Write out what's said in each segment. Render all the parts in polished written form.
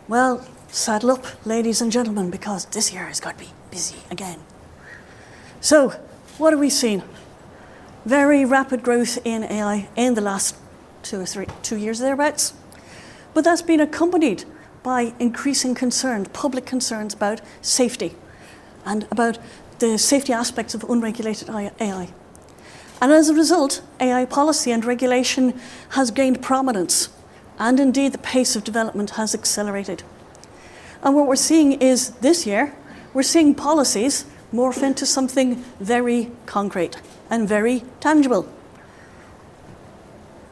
Well, saddle up, ladies and gentlemen, because this year has got to be busy again. So, what have we seen? Very rapid growth in AI in the last 2 years thereabouts. But that's been accompanied by increasing concerns, public concerns about safety and about the safety aspects of unregulated AI. And as a result, AI policy and regulation has gained prominence, and indeed the pace of development has accelerated. And what we're seeing is this year, we're seeing policies morph into something very concrete and very tangible.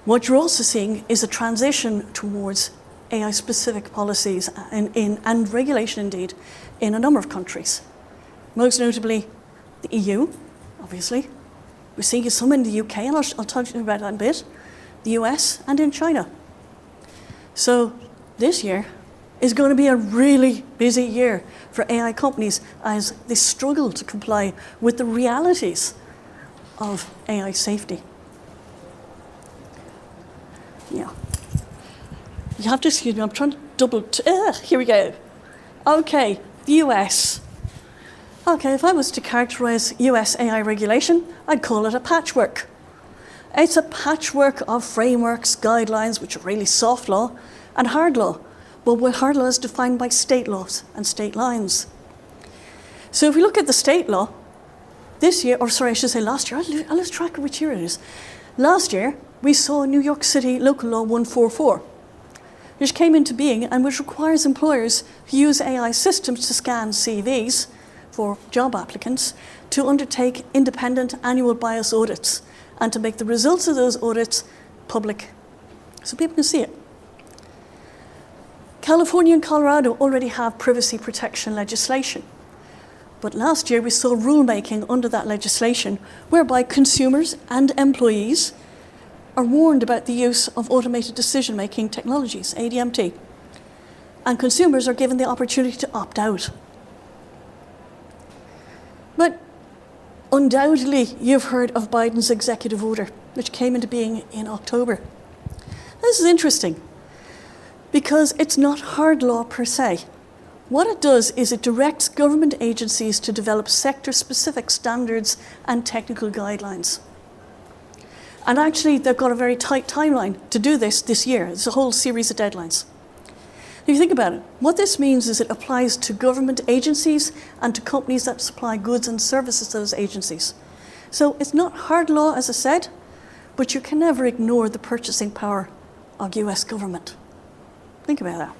What you're also seeing is a transition towards AI-specific policies and regulation, indeed, in a number of countries. Most notably, the EU, obviously. We're seeing some in the UK, and I'll talk to you about that in a bit, the US, and in China. So this year is going to be a really busy year for AI companies as they struggle to comply with the realities of AI safety. Yeah. You have to excuse me, I'm trying to here we go. Okay, the US. Okay, if I was to characterize US AI regulation, I'd call it a patchwork. It's a patchwork of frameworks, guidelines, which are really soft law, and hard law. But what hard law is defined by state laws and state lines. So if we look at the state law, this year, or sorry, I should say last year, I lose track of which year it is. Last year, we saw New York City Local Law 144, which came into being and which requires employers who use AI systems to scan CVs for job applicants to undertake independent annual bias audits and to make the results of those audits public so people can see it. California and Colorado already have privacy protection legislation. But last year we saw rulemaking under that legislation whereby consumers and employees are warned about the use of automated decision-making technologies, ADMT. And consumers are given the opportunity to opt out. But undoubtedly you've heard of Biden's executive order, which came into being in October. This is interesting because it's not hard law per se. What it does is it directs government agencies to develop sector-specific standards and technical guidelines. And actually, they've got a very tight timeline to do this year. It's a whole series of deadlines. If you think about it, what this means is it applies to government agencies and to companies that supply goods and services to those agencies. So it's not hard law, as I said, but you can never ignore the purchasing power of US government. Think about that.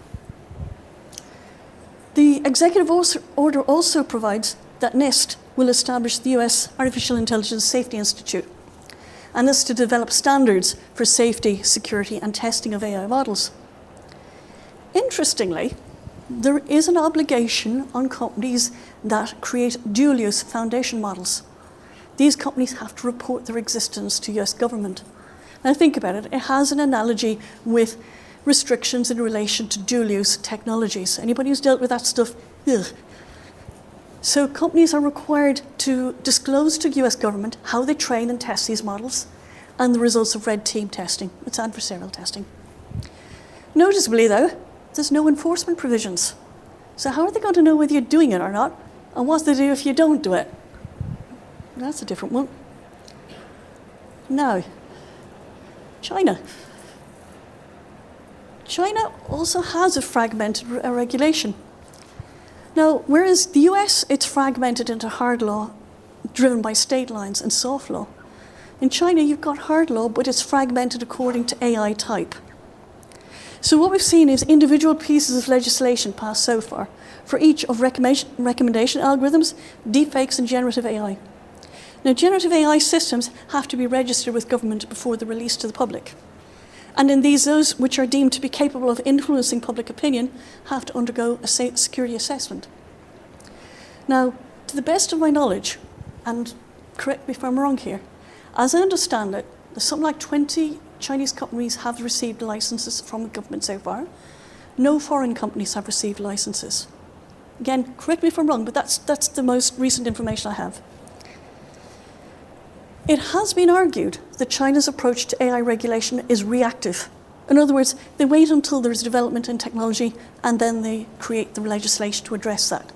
The executive order also provides that NIST will establish the US Artificial Intelligence Safety Institute, and this to develop standards for safety, security, and testing of AI models. Interestingly, there is an obligation on companies that create dual-use foundation models. These companies have to report their existence to US government. Now think about it, it has an analogy with restrictions in relation to dual-use technologies. Anybody who's dealt with that stuff, ugh. So companies are required to disclose to US government how they train and test these models and the results of red team testing. It's adversarial testing. Noticeably though, there's no enforcement provisions. So how are they going to know whether you're doing it or not? And what do they do if you don't do it? That's a different one. Now, China. China also has a fragmented regulation. Now, whereas the US, it's fragmented into hard law, driven by state lines, and soft law. In China, you've got hard law, but it's fragmented according to AI type. So what we've seen is individual pieces of legislation passed so far for each of recommendation algorithms, deepfakes, and generative AI. Now, generative AI systems have to be registered with government before they're released to the public. And in these, those which are deemed to be capable of influencing public opinion have to undergo a security assessment. Now, to the best of my knowledge, and correct me if I'm wrong here, as I understand it, there's something like 20 Chinese companies have received licenses from the government so far. No foreign companies have received licenses. Again, correct me if I'm wrong, but that's the most recent information I have. It has been argued that China's approach to AI regulation is reactive In other words, they wait until there's development in technology and then they create the legislation to address that.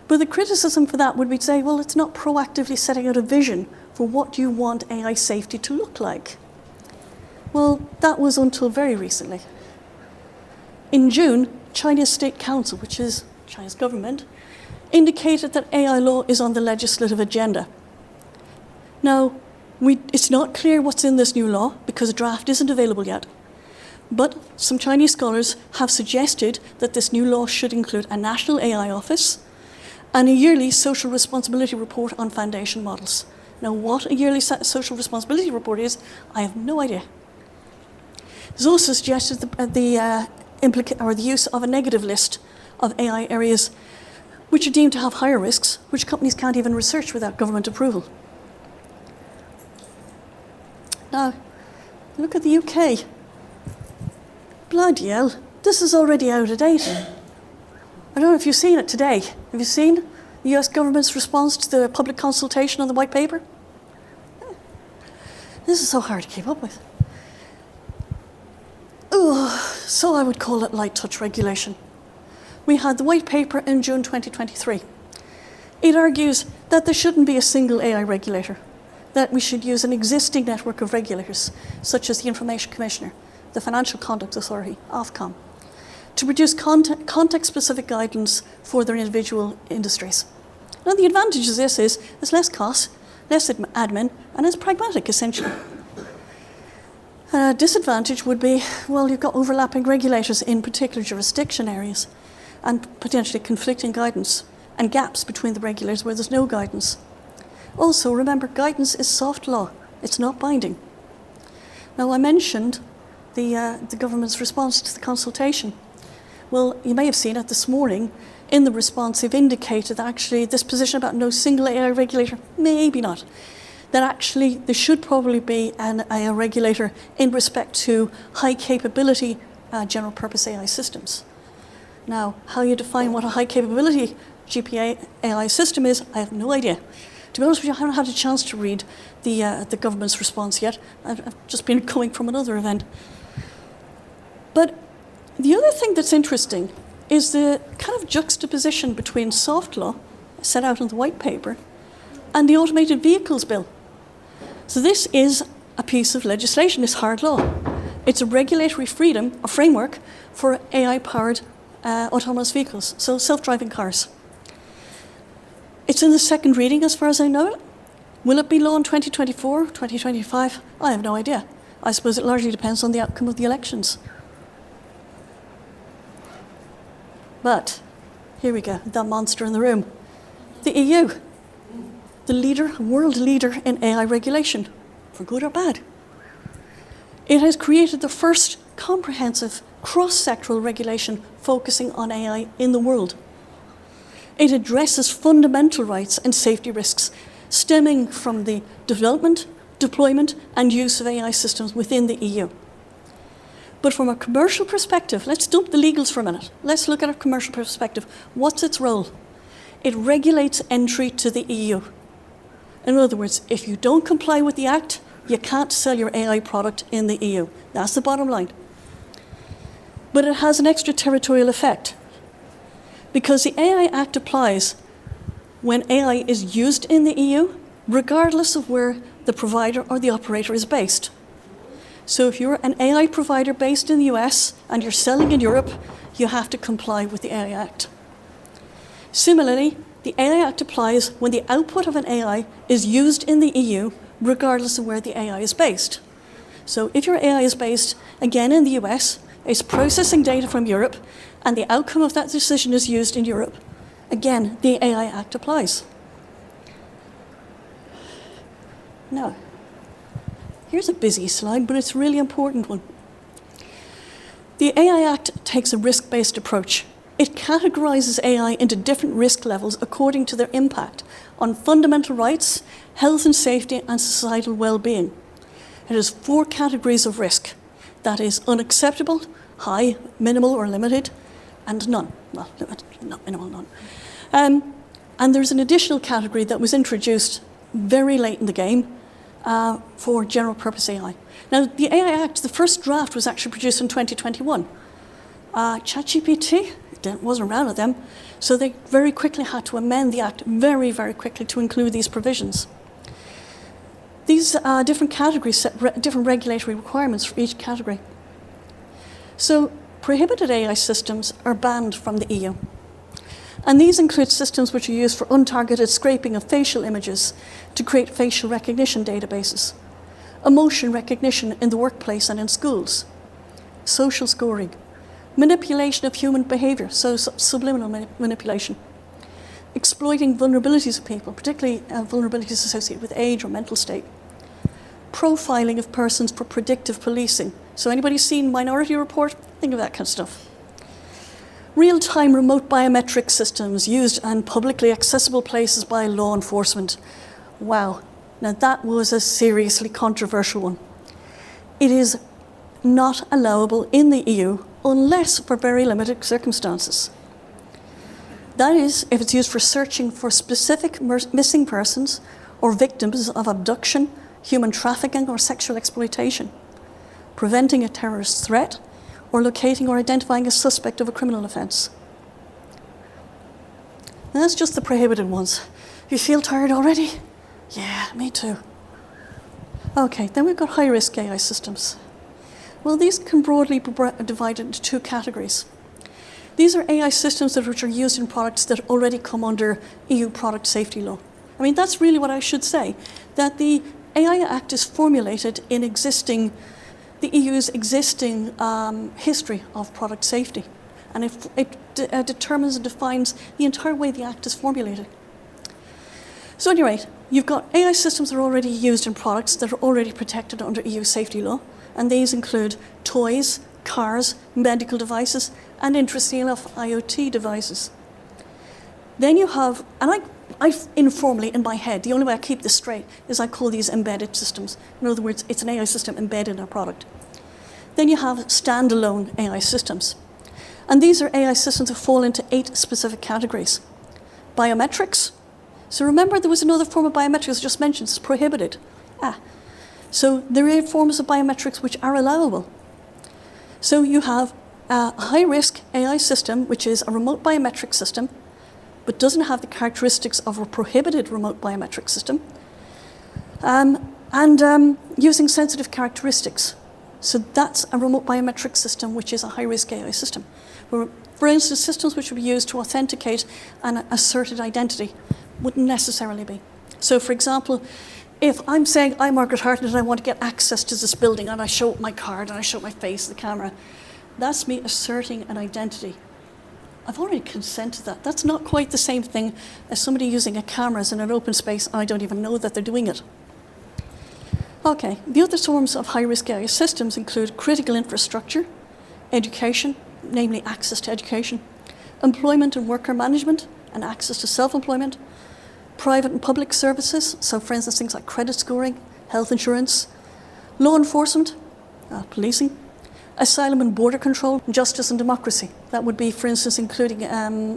But the criticism for that would be to say, well, it's not proactively setting out a vision for what you want AI safety to look like. Well, that was until very recently. In June, China's State Council, which is China's government, indicated that AI law is on the legislative agenda. Now, it's not clear what's in this new law because a draft isn't available yet. But some Chinese scholars have suggested that this new law should include a national AI office and a yearly social responsibility report on foundation models. Now, what a yearly social responsibility report is, I have no idea. There's also suggested the use of a negative list of AI areas which are deemed to have higher risks, which companies can't even research without government approval. Now, look at the UK. Bloody hell, this is already out of date. I don't know if you've seen it today. Have you seen the US government's response to the public consultation on the white paper? This is so hard to keep up with. So I would call it light touch regulation. We had the white paper in June 2023. It argues that there shouldn't be a single AI regulator, that we should use an existing network of regulators, such as the Information Commissioner, the Financial Conduct Authority, Ofcom, to produce context-specific guidance for their individual industries. Now, the advantage of this is there's less cost, less admin, and it's pragmatic, essentially. A disadvantage would be, well, you've got overlapping regulators in particular jurisdiction areas and potentially conflicting guidance and gaps between the regulators where there's no guidance. Also, remember, guidance is soft law. It's not binding. Now, I mentioned the government's response to the consultation. Well, you may have seen it this morning. In the response, they've indicated that actually this position about no single AI regulator, maybe not, that actually there should probably be an AI regulator in respect to high capability general purpose AI systems. Now, how you define what a high capability GPA AI system is, I have no idea. To be honest with you, I haven't had a chance to read the government's response yet. I've just been coming from another event. But the other thing that's interesting is the kind of juxtaposition between soft law, set out in the white paper, and the Automated Vehicles Bill. So this is a piece of legislation, it's hard law. It's a regulatory freedom, a framework for AI-powered autonomous vehicles, so self-driving cars. It's in the second reading as far as I know it. Will it be law in 2024, 2025? I have no idea. I suppose it largely depends on the outcome of the elections. But here we go, the monster in the room. The EU, the world leader in AI regulation, for good or bad. It has created the first comprehensive cross-sectoral regulation focusing on AI in the world. It addresses fundamental rights and safety risks stemming from the development, deployment, and use of AI systems within the EU. But from a commercial perspective, let's dump the legals for a minute. Let's look at a commercial perspective. What's its role? It regulates entry to the EU. In other words, if you don't comply with the Act, you can't sell your AI product in the EU. That's the bottom line. But it has an extraterritorial effect, because the AI Act applies when AI is used in the EU, regardless of where the provider or the operator is based. So if you're an AI provider based in the US and you're selling in Europe, you have to comply with the AI Act. Similarly, the AI Act applies when the output of an AI is used in the EU, regardless of where the AI is based. So if your AI is based, again, in the US, it's processing data from Europe, and the outcome of that decision is used in Europe, again, the AI Act applies. Now, here's a busy slide, but it's a really important one. The AI Act takes a risk-based approach. It categorizes AI into different risk levels according to their impact on fundamental rights, health and safety, and societal well-being. It has 4 categories of risk. That is unacceptable, high, minimal or limited, and none. Well, not minimal, none. And there's an additional category that was introduced very late in the game, for general purpose AI. Now, the AI Act, the first draft was actually produced in 2021. ChatGPT wasn't around with them, so they very quickly had to amend the Act very, very quickly to include these provisions. These different categories set different regulatory requirements for each category. So prohibited AI systems are banned from the EU. And these include systems which are used for untargeted scraping of facial images to create facial recognition databases, emotion recognition in the workplace and in schools, social scoring, manipulation of human behavior, so subliminal manipulation, exploiting vulnerabilities of people, particularly vulnerabilities associated with age or mental state, profiling of persons for predictive policing. So anybody seen Minority Report? Think of that kind of stuff. Real-time remote biometric systems used in publicly accessible places by law enforcement. Wow, now that was a seriously controversial one. It is not allowable in the EU unless for very limited circumstances. That is, if it's used for searching for specific missing persons or victims of abduction, human trafficking or sexual exploitation, preventing a terrorist threat, or locating or identifying a suspect of a criminal offence. That's just the prohibited ones. You feel tired already? Yeah, me too. Okay, then we've got high-risk AI systems. Well, these can broadly be divided into two categories. These are AI systems which are used in products that already come under EU product safety law. I mean, that's really what I should say, that the AI Act is formulated in the EU's existing history of product safety. And it determines and defines the entire way the Act is formulated. So at any rate, you've got AI systems that are already used in products that are already protected under EU safety law. And these include toys, cars, medical devices, and interestingly enough, IoT devices. Then you have, and I informally in my head, the only way I keep this straight is I call these embedded systems. In other words, it's an AI system embedded in a product. Then you have standalone AI systems. And these are AI systems that fall into 8 specific categories. Biometrics. So remember there was another form of biometrics I just mentioned, it's prohibited. So there are forms of biometrics which are allowable. So you have a high-risk AI system, which is a remote biometric system, but doesn't have the characteristics of a prohibited remote biometric system, and using sensitive characteristics. So that's a remote biometric system, which is a high-risk AI system. For instance, systems which would be used to authenticate an asserted identity wouldn't necessarily be. So for example, if I'm saying I'm Margaret Hartnett and I want to get access to this building and I show my card and I show my face to the camera, that's me asserting an identity. I've already consented to that. That's not quite the same thing as somebody using a camera in an open space and I don't even know that they're doing it. Okay, the other forms of high-risk AI systems include critical infrastructure, education, namely access to education, employment and worker management and access to self-employment, private and public services, so for instance things like credit scoring, health insurance, law enforcement, policing, asylum and border control, justice and democracy. That would be, for instance, including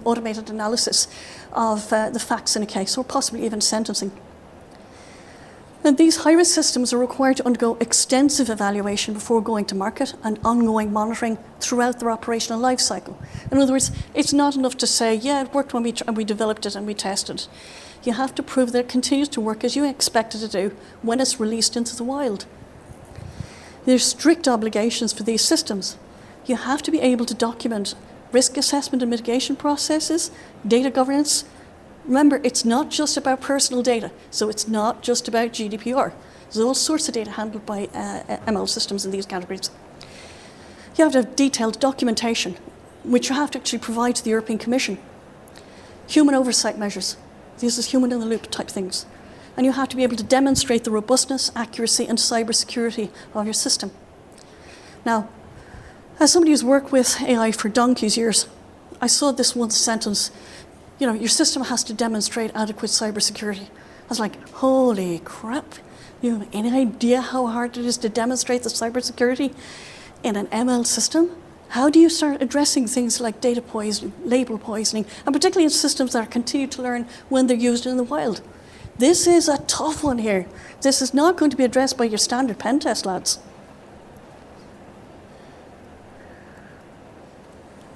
automated analysis of the facts in a case, or possibly even sentencing. And these high-risk systems are required to undergo extensive evaluation before going to market and ongoing monitoring throughout their operational life cycle. In other words, it's not enough to say, yeah, it worked when we developed it and we tested it. You have to prove that it continues to work as you expect it to do when it's released into the wild. There's strict obligations for these systems. You have to be able to document risk assessment and mitigation processes, data governance. Remember, it's not just about personal data, so it's not just about GDPR. There's all sorts of data handled by ML systems in these categories. You have to have detailed documentation, which you have to actually provide to the European Commission. Human oversight measures. These are human in the loop type things. And you have to be able to demonstrate the robustness, accuracy, and cybersecurity of your system. Now, as somebody who's worked with AI for donkey's years, I saw this one sentence, you know, your system has to demonstrate adequate cybersecurity. I was like, holy crap. You have any idea how hard it is to demonstrate the cybersecurity in an ML system? How do you start addressing things like data poisoning, label poisoning, and particularly in systems that are continue to learn when they're used in the wild? This is a tough one here. This is not going to be addressed by your standard pen test, lads.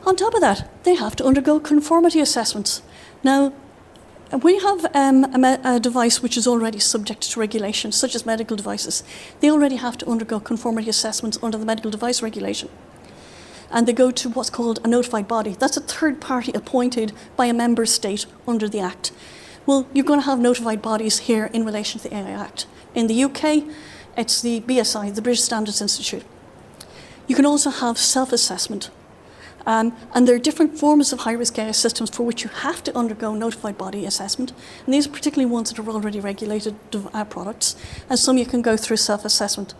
On top of that, they have to undergo conformity assessments. Now, we have a device which is already subject to regulation, such as medical devices. They already have to undergo conformity assessments under the medical device regulation. And they go to what's called a notified body. That's a third party appointed by a member state under the Act. Well, you're going to have notified bodies here in relation to the AI Act. In the UK, it's the BSI, the British Standards Institute. You can also have self-assessment. And there are different forms of high-risk AI systems for which you have to undergo notified body assessment. And these are particularly ones that are already regulated products. And some you can go through self-assessment.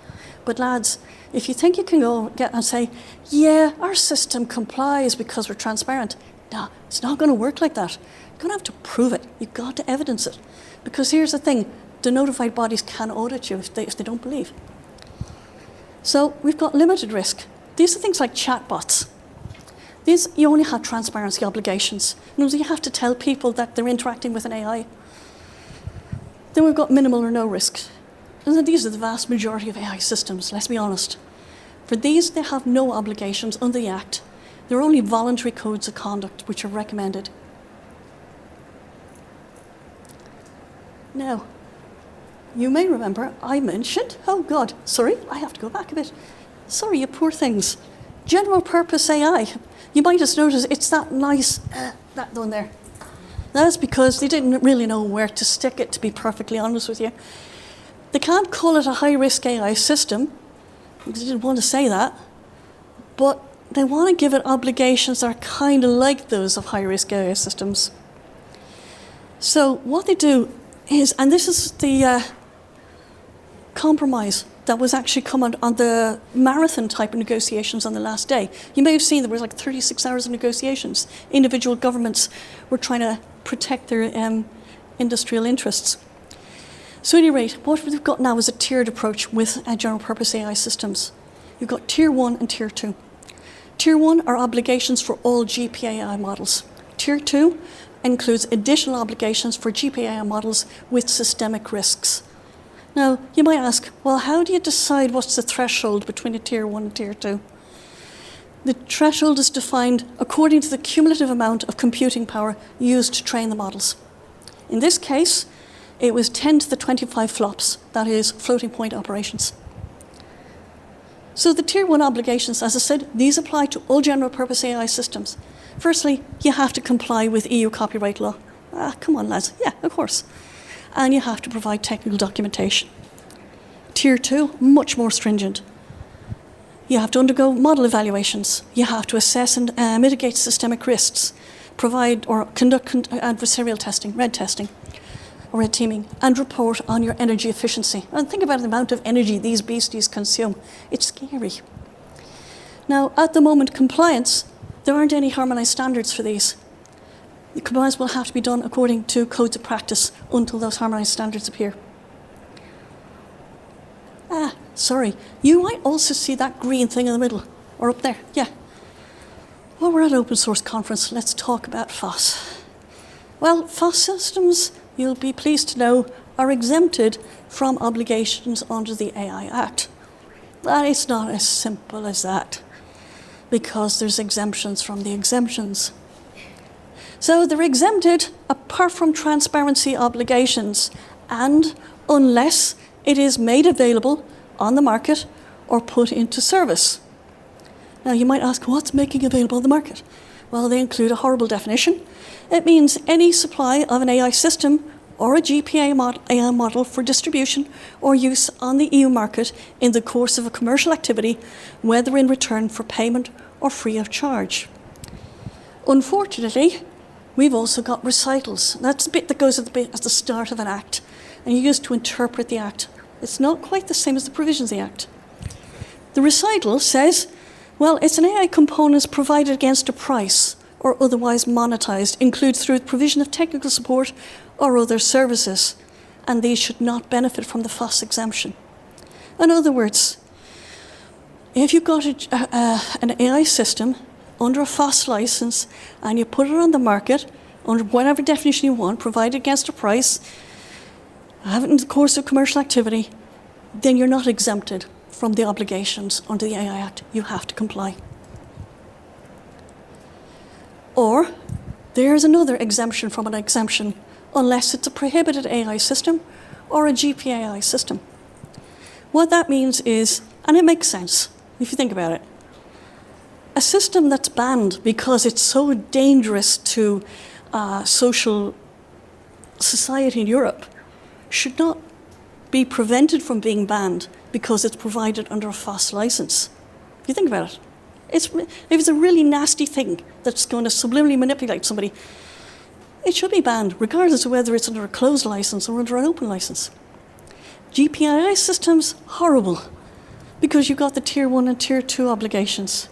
But lads, if you think you can go get and say, yeah, our system complies because we're transparent. No, it's not going to work like that. You're going to have to prove it. You've got to evidence it. Because here's the thing, the notified bodies can audit you if they don't believe. So we've got limited risk. These are things like chatbots. These, you only have transparency obligations. In other words, you have to tell people that they're interacting with an AI. Then we've got minimal or no risk. And these are the vast majority of AI systems, let's be honest. For these, they have no obligations under the Act. There are only voluntary codes of conduct which are recommended. Now, you may remember I mentioned, oh God, sorry, I have to go back a bit. Sorry, you poor things. General purpose AI. You might just notice it's that nice, that one there. That's because they didn't really know where to stick it, to be perfectly honest with you. They can't call it a high-risk AI system, because they didn't want to say that, but they want to give it obligations that are kind of like those of high-risk AI systems. So what they do is, and this is the compromise that was actually come on the marathon type of negotiations on the last day. You may have seen there was like 36 hours of negotiations. Individual governments were trying to protect their industrial interests. So at any rate, what we've got now is a tiered approach with general purpose AI systems. You've got Tier 1 and Tier 2. Tier 1 are obligations for all GPAI models. Tier 2 includes additional obligations for GPAI models with systemic risks. Now, you might ask, well, how do you decide what's the threshold between a Tier 1 and Tier 2? The threshold is defined according to the cumulative amount of computing power used to train the models. In this case, it was 10 to the 25 flops, that is, floating point operations. So the Tier 1 obligations, as I said, these apply to all general purpose AI systems. Firstly, you have to comply with EU copyright law. Come on, lads. Yeah, of course. And you have to provide technical documentation. Tier 2, much more stringent. You have to undergo model evaluations. You have to assess and mitigate systemic risks, provide or conduct adversarial testing, red teaming, and report on your energy efficiency. And think about the amount of energy these beasties consume. It's scary. Now, at the moment, compliance, there aren't any harmonized standards for these. The compliance will have to be done according to codes of practice until those harmonized standards appear. Sorry, you might also see that green thing in the middle, or up there, yeah. Well, we're at Open Source Conference, let's talk about FOSS. Well, FOSS systems, you'll be pleased to know, are exempted from obligations under the AI Act. But it's not as simple as that, because there's exemptions from the exemptions. So they're exempted apart from transparency obligations, and unless it is made available on the market or put into service. Now you might ask, what's making available on the market? Well, they include a horrible definition. It means any supply of an AI system or a GPA AI model for distribution or use on the EU market in the course of a commercial activity, whether in return for payment or free of charge. Unfortunately, we've also got recitals. That's the bit that goes at the start of an act, and you use to interpret the act. It's not quite the same as the provisions of the act. The recital says, well, it's an AI components provided against a price or otherwise monetized, includes through the provision of technical support or other services, and these should not benefit from the FOSS exemption. In other words, if you've got an AI system under a FOSS license and you put it on the market under whatever definition you want, provided against a price, have it in the course of commercial activity, then you're not exempted from the obligations under the AI Act. You have to comply. Or there's another exemption from an exemption, unless it's a prohibited AI system or a GPAI system. What that means is, and it makes sense if you think about it, a system that's banned because it's so dangerous to social society in Europe should not be prevented from being banned because it's provided under a FOSS license. If you think about it, if it's a really nasty thing that's going to subliminally manipulate somebody, it should be banned, regardless of whether it's under a closed license or under an open license. GPAI systems, horrible, because you've got the Tier 1 and Tier 2 obligations.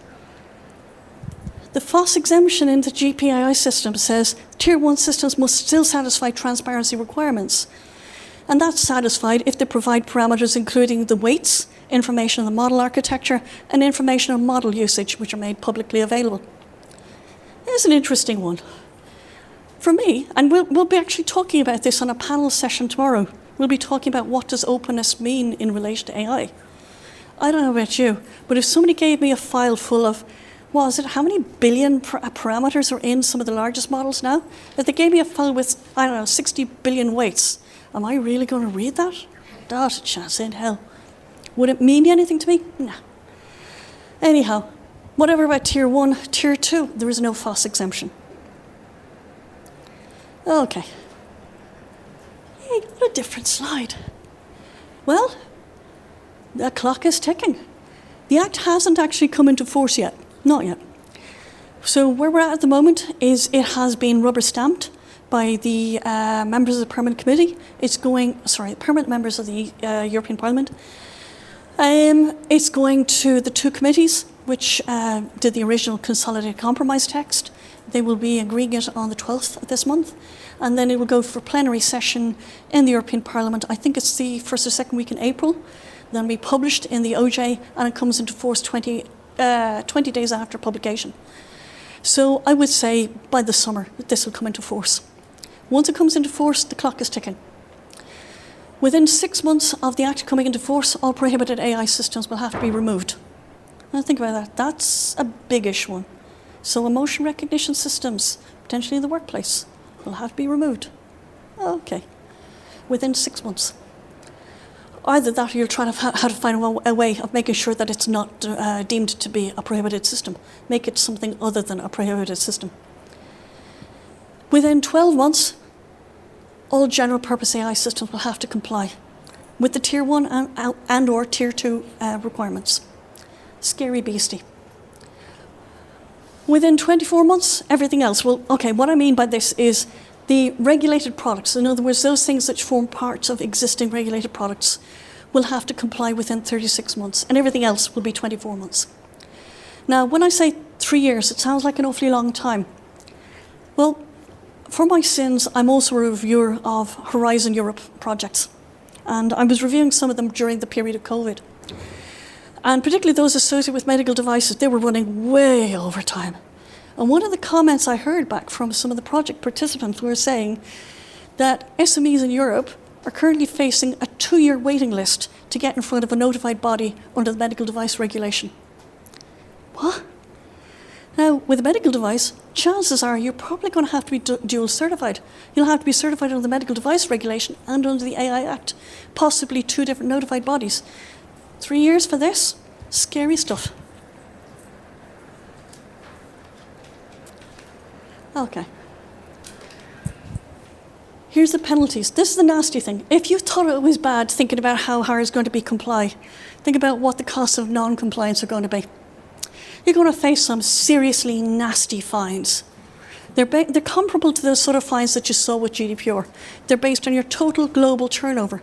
The FOSS exemption in the GPAI system says Tier 1 systems must still satisfy transparency requirements. And that's satisfied if they provide parameters including the weights, information on the model architecture, and information on model usage, which are made publicly available. Here's an interesting one. For me, and we'll be actually talking about this on a panel session tomorrow, we'll be talking about what does openness mean in relation to AI. I don't know about you, but if somebody gave me a file full of, how many billion parameters are in some of the largest models now? If they gave me a file with, 60 billion weights, am I really going to read that? Not a chance in hell. Would it mean anything to me? No. Anyhow, whatever about Tier 1, Tier 2, there is no FOSS exemption. Okay. Hey, what a different slide. Well, the clock is ticking. The Act hasn't actually come into force yet. Not yet. So where we're at the moment is it has been rubber stamped by the members of the Permanent Committee. Permanent members of the European Parliament. It's going to the two committees, which did the original consolidated compromise text. They will be agreeing it on the 12th of this month. And then it will go for plenary session in the European Parliament. I think it's the first or second week in April. Then be published in the OJ, and it comes into force 20 days after publication. So I would say by the summer that this will come into force. Once it comes into force, the clock is ticking. Within 6 months of the Act coming into force, all prohibited AI systems will have to be removed. Now think about that. That's a biggish one. So emotion recognition systems, potentially in the workplace, will have to be removed. Okay. Within 6 months. Either that or you'll try to how to find a way of making sure that it's not deemed to be a prohibited system. Make it something other than a prohibited system. Within 12 months, all general purpose AI systems will have to comply with the Tier 1 and or Tier 2 requirements. Scary beastie. Within 24 months, everything else. Well, okay, what I mean by this is the regulated products, in other words, those things that form parts of existing regulated products, will have to comply within 36 months, and everything else will be 24 months. Now, when I say 3 years, it sounds like an awfully long time. Well, for my sins, I'm also a reviewer of Horizon Europe projects, and I was reviewing some of them during the period of COVID. And particularly those associated with medical devices, they were running way over time. And one of the comments I heard back from some of the project participants were saying that SMEs in Europe are currently facing a 2-year waiting list to get in front of a notified body under the medical device regulation. What? Now, with a medical device, chances are you're probably going to have to be dual certified. You'll have to be certified under the medical device regulation and under the AI Act, possibly 2 different notified bodies. 3 years for this? Scary stuff. Okay. Here's the penalties. This is the nasty thing. If you thought it was bad thinking about how hard it's going to be comply, think about what the costs of non-compliance are going to be. You're going to face some seriously nasty fines. They're comparable to those sort of fines that you saw with GDPR. They're based on your total global turnover.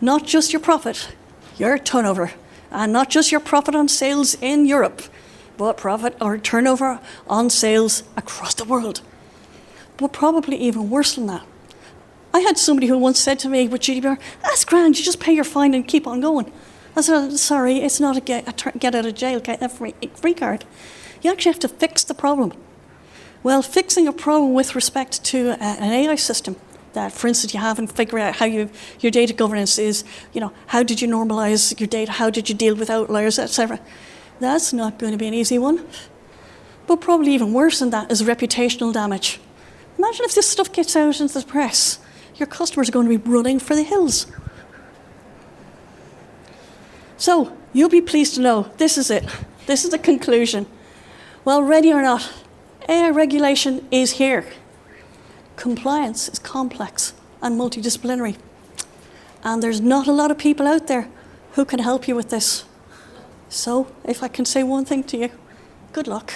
Not just your profit, your turnover. And not just your profit on sales in Europe, but profit or turnover on sales across the world. But probably even worse than that. I had somebody who once said to me with GDPR, that's grand, you just pay your fine and keep on going. I said, sorry, it's not a get out of jail free card. You actually have to fix the problem. Well, fixing a problem with respect to an AI system that, for instance, you haven't figured out how your data governance is, how did you normalize your data, how did you deal with outliers, etc. That's not going to be an easy one. But probably even worse than that is reputational damage. Imagine if this stuff gets out into the press. Your customers are going to be running for the hills. So, you'll be pleased to know, this is it. This is the conclusion. Well, ready or not, AI regulation is here. Compliance is complex and multidisciplinary. And there's not a lot of people out there who can help you with this. So, if I can say one thing to you, good luck.